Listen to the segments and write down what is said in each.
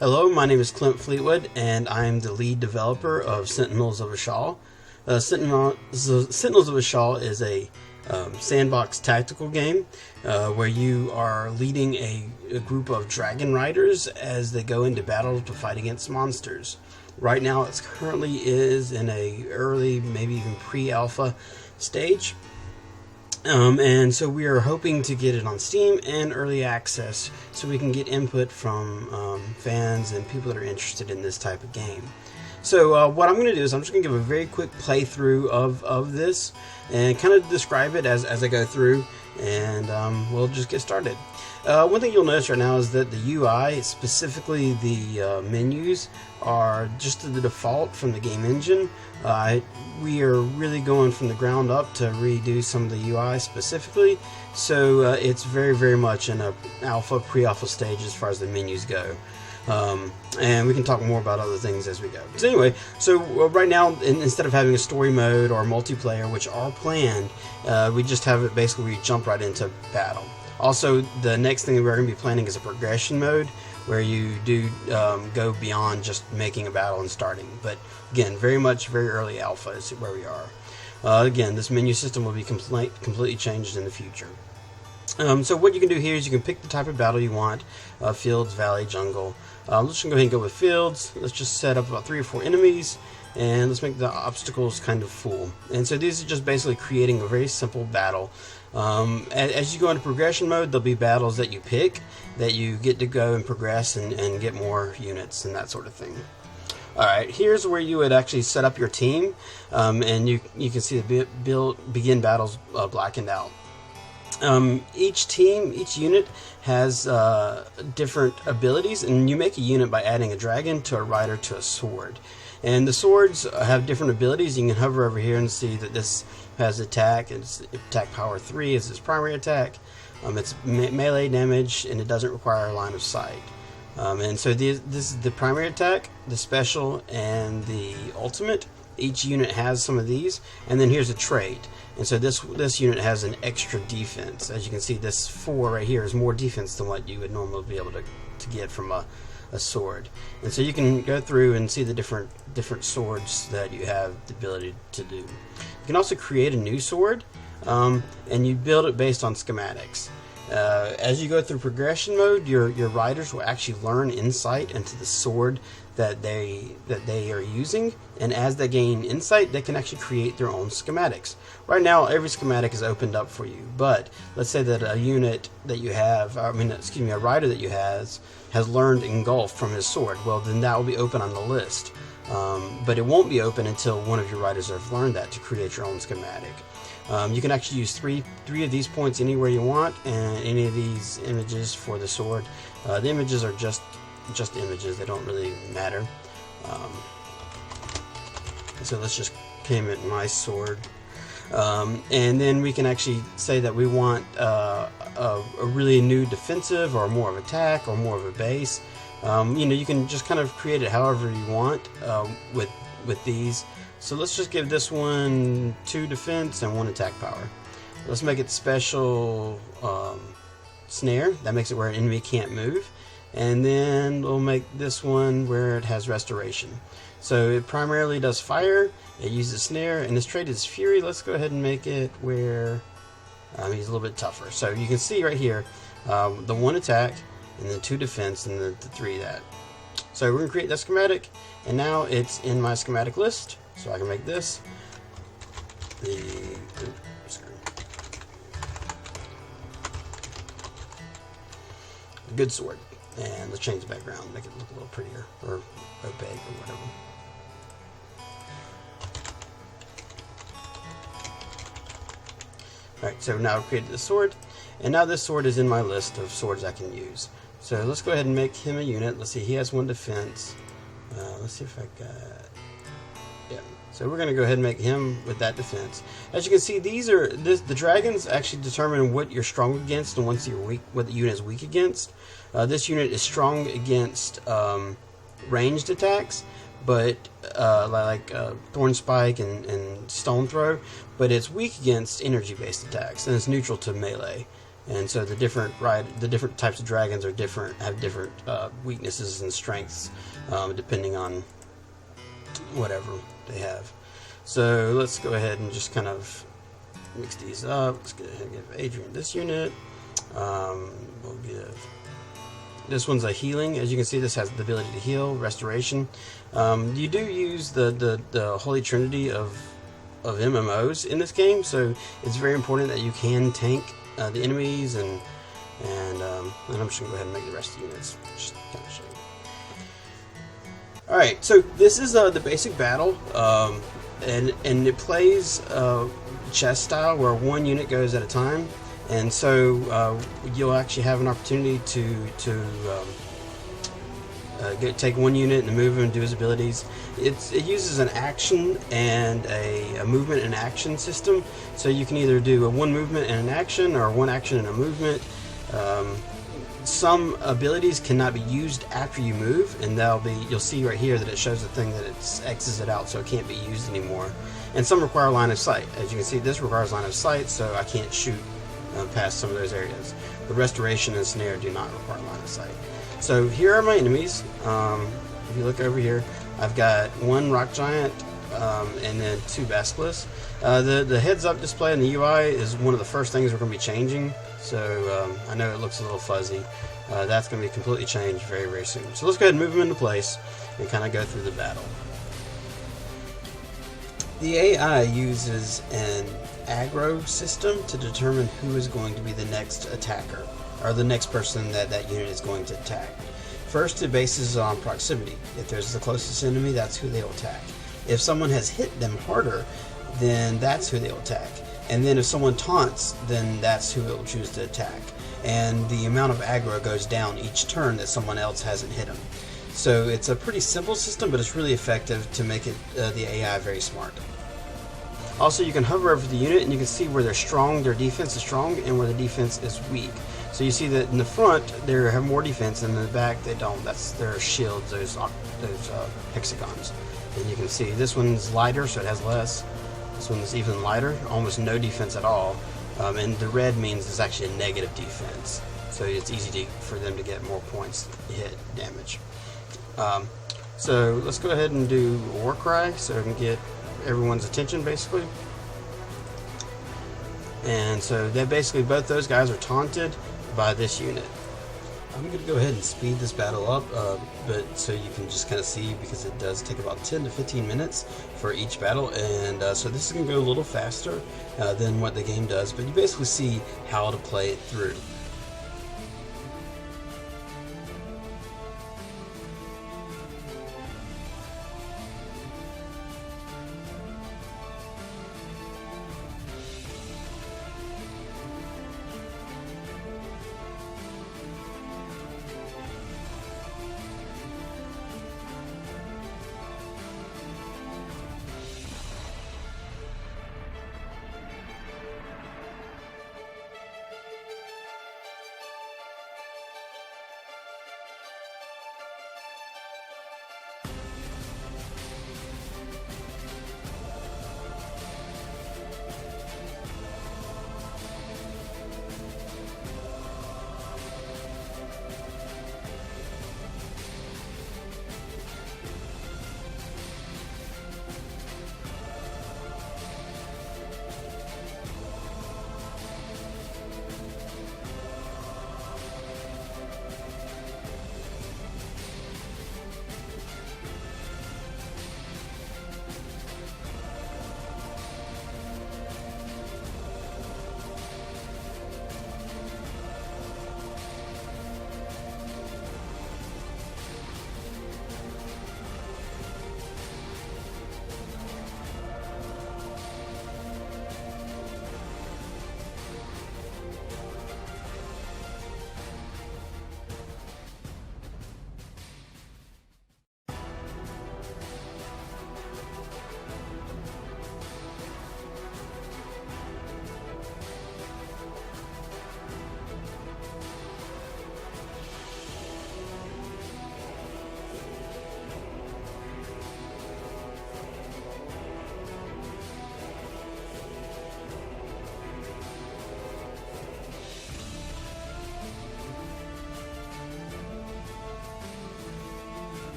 Hello, my name is Clint Fleetwood, and I'm the lead developer of Sentinels of Eshall. Sentinels of Eshall is a sandbox tactical game where you are leading a group of dragon riders as they go into battle to fight against monsters. Right now, it currently is in a early, maybe even pre-alpha stage. And so we are hoping to get it on Steam and early access so we can get input from fans and people that are interested in this type of game. So what I'm going to do is I'm just going to give a very quick playthrough of this and kind of describe it as I go through, and we'll just get started. One thing you'll notice right now is that the UI, specifically the menus, are just the default from the game engine. We are really going from the ground up to redo some of the UI specifically, so it's very much in a pre-alpha stage as far as the menus go. And we can talk more about other things as we go. So anyway, right now, instead of having a story mode or multiplayer, which are planned, we just have it basically where you jump right into battle. Also, the next thing we're going to be planning is a progression mode, where you do go beyond just making a battle and starting. But again, very early alpha is where we are. Again, this menu system will be completely changed in the future. So what you can do here is you can pick the type of battle you want: fields, valley, jungle. Let's just go ahead and go with fields. Let's just set up about 3 or 4 enemies, and let's make the obstacles kind of full. And so these are just basically creating a very simple battle. As you go into progression mode, there'll be battles that you pick that you get to go and progress and get more units and that sort of thing. Alright, here's where you would actually set up your team, and you can see the begin battles blackened out. Each unit has different abilities, and you make a unit by adding a dragon to a rider to a sword. And the swords have different abilities. You can hover over here and see that this has attack. It's attack power 3 is its primary attack. It's melee damage, and it doesn't require a line of sight. And so this is the primary attack, the special, and the ultimate. Each unit has some of these, and then here's a trait. And so this unit has an extra defense. As you can see, this 4 right here is more defense than what you would normally be able to get from a sword. And so you can go through and see the different swords that you have the ability to do. You can also create a new sword, and you build it based on schematics. As you go through progression mode, your riders will actually learn insight into the sword that they are using, and as they gain insight, they can actually create their own schematics. Right now, every schematic is opened up for you, but let's say that a unit that you have, a rider that you has learned engulf from his sword. Well, then that will be open on the list, but it won't be open until one of your riders have learned that to create your own schematic. You can actually use three of these points anywhere you want, and any of these images for the sword. The images are just images; they don't really matter. So let's just name it my sword, and then we can actually say that we want a really new defensive, or more of attack, or more of a base. You can just kind of create it however you want with these. So let's just give this one 2 defense and 1 attack power. Let's make it special snare. That makes it where an enemy can't move. And then we'll make this one where it has restoration. So it primarily does fire, it uses snare, and this trait is fury. Let's go ahead and make it where he's a little bit tougher. So you can see right here the 1 attack, and the 2 defense, and the 3 that. So we're going to create that schematic, and now it's in my schematic list. So I can make this a good sword. And let's change the background, make it look a little prettier, or opaque, or whatever. Alright, so now I've created the sword, and now this sword is in my list of swords I can use. So let's go ahead and make him a unit. Let's see, he has 1 defense. Let's see if I got... Yeah, so we're going to go ahead and make him with that defense. As you can see, the dragons actually determine what you're strong against and what the unit is weak against. This unit is strong against ranged attacks, but like Thorn Spike and Stone Throw, but it's weak against energy-based attacks, and it's neutral to melee. And so the different types of dragons are different, have different weaknesses and strengths, depending on whatever they have. So let's go ahead and just kind of mix these up. Let's go ahead and give Adrian this unit. We'll give this one's a healing. As you can see, this has the ability to heal, restoration. You do use the holy trinity of MMOs in this game, so it's very important that you can tank the enemies, and I'm just gonna go ahead and make the rest of the units. Just kind of show you. All right, so this is the basic battle, and it plays chess style, where one unit goes at a time, and so you'll actually have an opportunity to take one unit and move him and do his abilities. It uses an action and a movement and action system, so you can either do a one movement and an action, or one action and a movement. Some abilities cannot be used after you move, and you'll see right here that it shows the thing that it X's it out, so it can't be used anymore. And some require line of sight. As you can see, this requires line of sight, so I can't shoot past some of those areas. The restoration and snare do not require line of sight. So here are my enemies. If you look over here, I've got one rock giant and then two basilisks. The heads-up display in the UI is one of the first things we're going to be changing. So I know it looks a little fuzzy. That's going to be completely changed very, very soon. So let's go ahead and move them into place and kind of go through the battle. The AI uses an aggro system to determine who is going to be the next attacker, or the next person that unit is going to attack. First, it bases on proximity. If there's the closest enemy, that's who they'll attack. If someone has hit them harder, then that's who they'll attack. And then if someone taunts, then that's who it'll choose to attack. And the amount of aggro goes down each turn that someone else hasn't hit them. So it's a pretty simple system, but it's really effective to make it the AI very smart. Also, you can hover over the unit and you can see where they're strong, their defense is strong, and where the defense is weak. So you see that in the front they have more defense, and in the back they don't. That's their shields, those hexagons. And you can see this one's lighter, so it has less. This one's even lighter, almost no defense at all. And the red means it's actually a negative defense. So it's easy for them to get more points hit damage. So let's go ahead and do a war cry so I can get everyone's attention, basically. And so that basically both those guys are taunted by this unit. I'm going to go ahead and speed this battle up, but so you can just kind of see, because it does take about 10 to 15 minutes for each battle, and so this is going to go a little faster than what the game does, but you basically see how to play it through.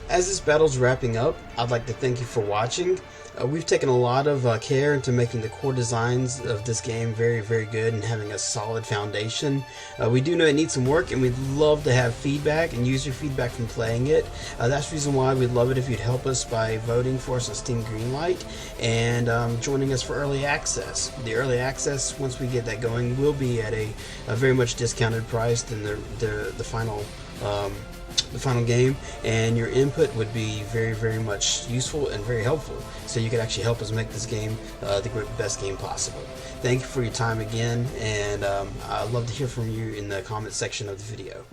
As this battle's wrapping up, I'd like to thank you for watching. We've taken a lot of care into making the core designs of this game very, very good and having a solid foundation. We do know it needs some work, and we'd love to have feedback and user feedback from playing it. That's the reason why we'd love it if you'd help us by voting for us on Steam Greenlight and joining us for early access. The early access, once we get that going, will be at a very much discounted price than the final game, and your input would be very, very much useful and very helpful, so you could actually help us make this game the best game possible. Thank you for your time again, and I'd love to hear from you in the comments section of the video.